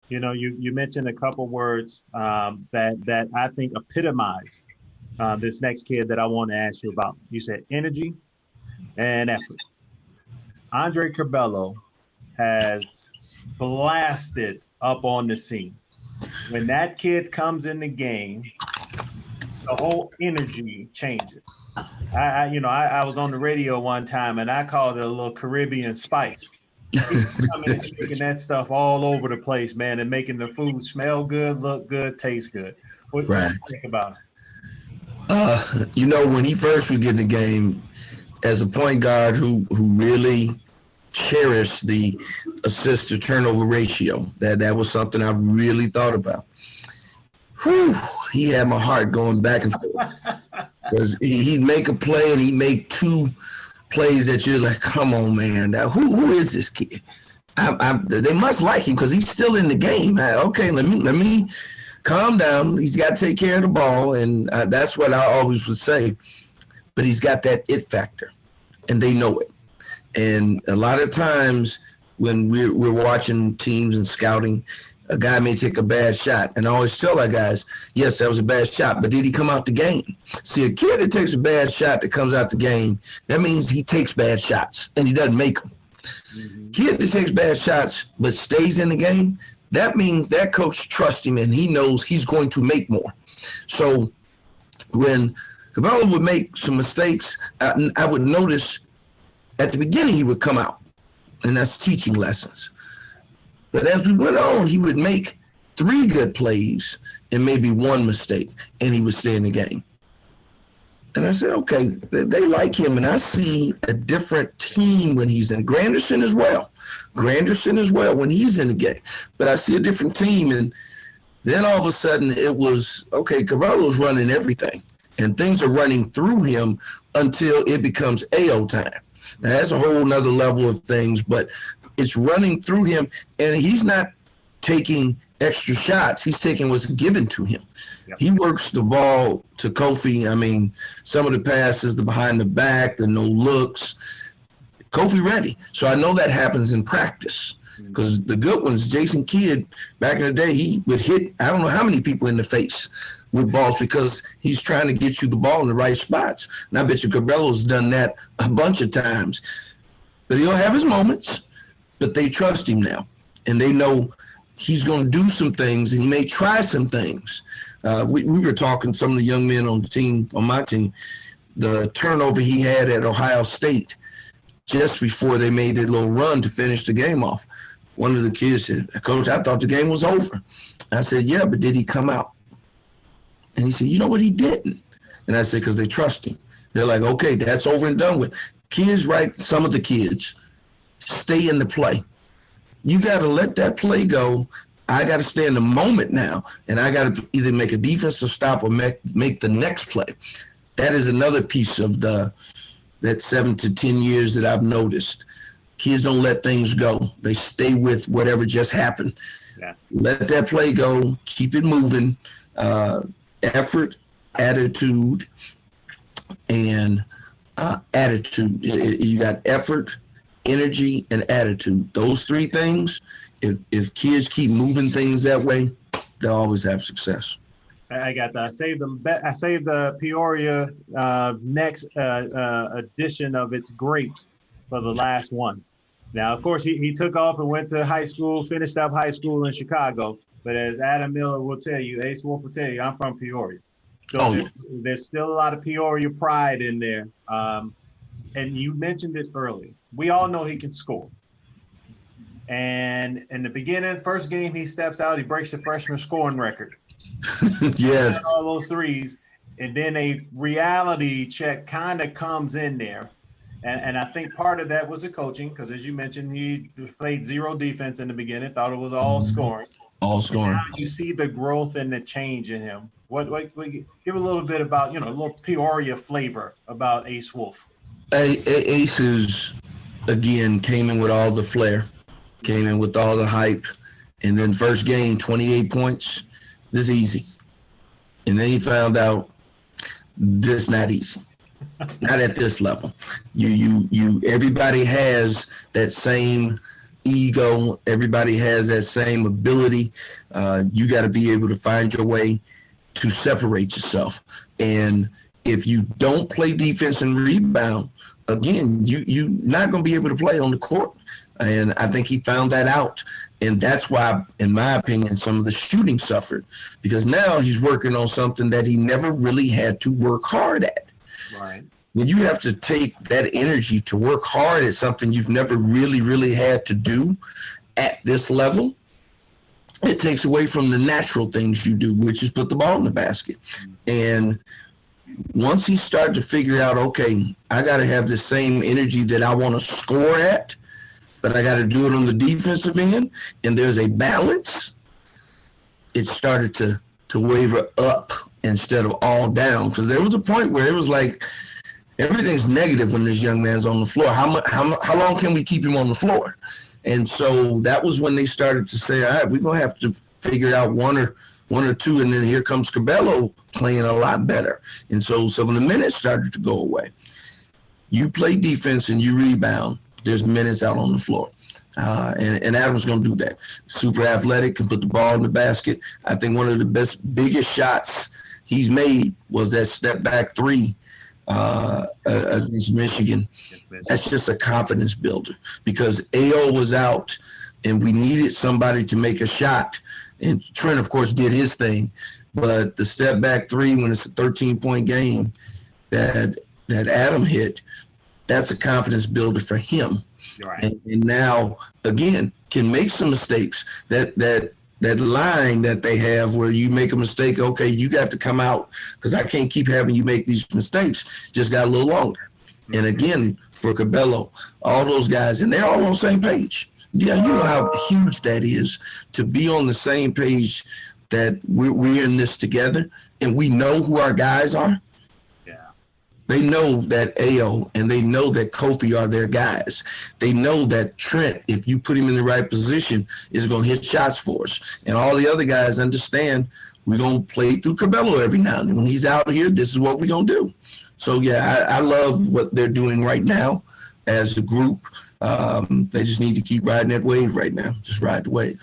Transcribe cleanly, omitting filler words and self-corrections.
You mentioned a couple words that I think epitomize this next kid that I want to ask you about. You said energy and effort. Andre Curbelo has blasted up on the scene. When that kid comes in the game, the whole energy changes. I was on the radio one time and I called it a little Caribbean spice. He's coming and shaking that stuff all over the place, man, and making the food smell good, look good, taste good. What do you think about it? When he first would get in the game, as a point guard who really cherished the assist to turnover ratio, that was something I really thought about. Whew, he had my heart going back and forth. Because he'd make a play and he'd make two plays that you're like, come on, man. Now, who is this kid? They must like him because he's still in the game. Okay, let me calm down. He's got to take care of the ball, and that's what I always would say. But he's got that it factor, and they know it. And a lot of times when we're watching teams and scouting, a guy may take a bad shot. And I always tell our guys, yes, that was a bad shot, but did he come out the game? See, a kid that takes a bad shot that comes out the game, that means he takes bad shots and he doesn't make them. Mm-hmm. Kid that takes bad shots but stays in the game, that means that coach trusts him and he knows he's going to make more. So when Curbelo would make some mistakes, I would notice at the beginning he would come out, and that's teaching lessons. But as we went on, he would make 3 good plays and maybe 1 mistake, and he would stay in the game. And I said, okay, they like him, and I see a different team when he's in. Granderson as well when he's in the game. But I see a different team, and then all of a sudden it was, okay, Curbelo's running everything, and things are running through him until it becomes AO time. Now, that's a whole nother level of things, but it's running through him, and he's not taking extra shots. He's taking what's given to him. Yep. He works the ball to Kofi. I mean, some of the passes, the behind the back, the no looks. Kofi ready. So I know that happens in practice because the good ones, Jason Kidd, back in the day, he would hit I don't know how many people in the face with balls because he's trying to get you the ball in the right spots. And I bet you Curbelo's done that a bunch of times. But he'll have his moments. But they trust him now, and they know he's going to do some things, and he may try some things. We were talking, some of the young men on the team, on my team, the turnover he had at Ohio State just before they made that little run to finish the game off. One of the kids said, Coach, I thought the game was over. I said, yeah, but did he come out? And he said, you know what, he didn't. And I said, because they trust him. They're like, okay, that's over and done with. Kids, right, some of the kids, stay in the play. You got to let that play go. I got to stay in the moment now, and I got to either make a defensive stop or make the next play. That is another piece of that 7 to 10 years that I've noticed. Kids don't let things go. They stay with whatever just happened. Yes. Let that play go. Keep it moving. Effort, attitude, and attitude. You got effort, energy, and attitude. Those 3 things, if kids keep moving things that way, they'll always have success. I got that. I saved the Peoria next edition of its greats for the last one. Now, of course, he took off and went to high school, finished up high school in Chicago. But as Adam Miller will tell you, Ace Wolf will tell you, I'm from Peoria. So there's still a lot of Peoria pride in there. And you mentioned it earlier. We all know he can score. And in the beginning, first game he steps out, he breaks the freshman scoring record. Yeah. All those threes. And then a reality check kind of comes in there. And I think part of that was the coaching, because as you mentioned, he played 0 defense in the beginning, thought it was all scoring. All scoring. Now you see the growth and the change in him. What give a little bit about, a little Peoria flavor about Ace Wolf. Ace is, again, came in with all the flair, came in with all the hype, and then first game, 28 points, this is easy. And then he found out this not easy. Not at this level. You everybody has that same ego. Everybody has that same ability. You got to be able to find your way to separate yourself. And if you don't play defense and rebound, again, you're not going to be able to play on the court. And I think he found that out. And that's why, in my opinion, some of the shooting suffered, because now he's working on something that he never really had to work hard at. Right. When you have to take that energy to work hard at something you've never really had to do at this level, it takes away from the natural things you do, which is put the ball in the basket. And once he started to figure out, okay, I got to have the same energy that I want to score at, but I got to do it on the defensive end, and there's a balance, it started to waver up instead of all down. Because there was a point where it was like everything's negative when this young man's on the floor. How long can we keep him on the floor? And so that was when they started to say, all right, we're going to have to figure out one or two, and then here comes Curbelo playing a lot better. And so some of the minutes started to go away. You play defense and you rebound, there's minutes out on the floor. And Adam's going to do that. Super athletic, can put the ball in the basket. I think one of the biggest shots he's made was that step back three against Michigan. That's just a confidence builder, because AO was out and we needed somebody to make a shot. And Trent, of course, did his thing. But the step back three, when it's a 13-point game that Adam hit, that's a confidence builder for him. Right. And now, again, can make some mistakes. That line that they have where you make a mistake, okay, you got to come out because I can't keep having you make these mistakes, just got a little longer. And again, for Curbelo, all those guys, and they're all on the same page. Yeah, you know how huge that is to be on the same page, that we're in this together and we know who our guys are. They know that AO and they know that Kofi are their guys. They know that Trent, if you put him in the right position, is going to hit shots for us. And all the other guys understand we're going to play through Curbelo every now and then. When he's out here, this is what we're going to do. So, yeah, I love what they're doing right now as a group. They just need to keep riding that wave right now. Just ride the wave.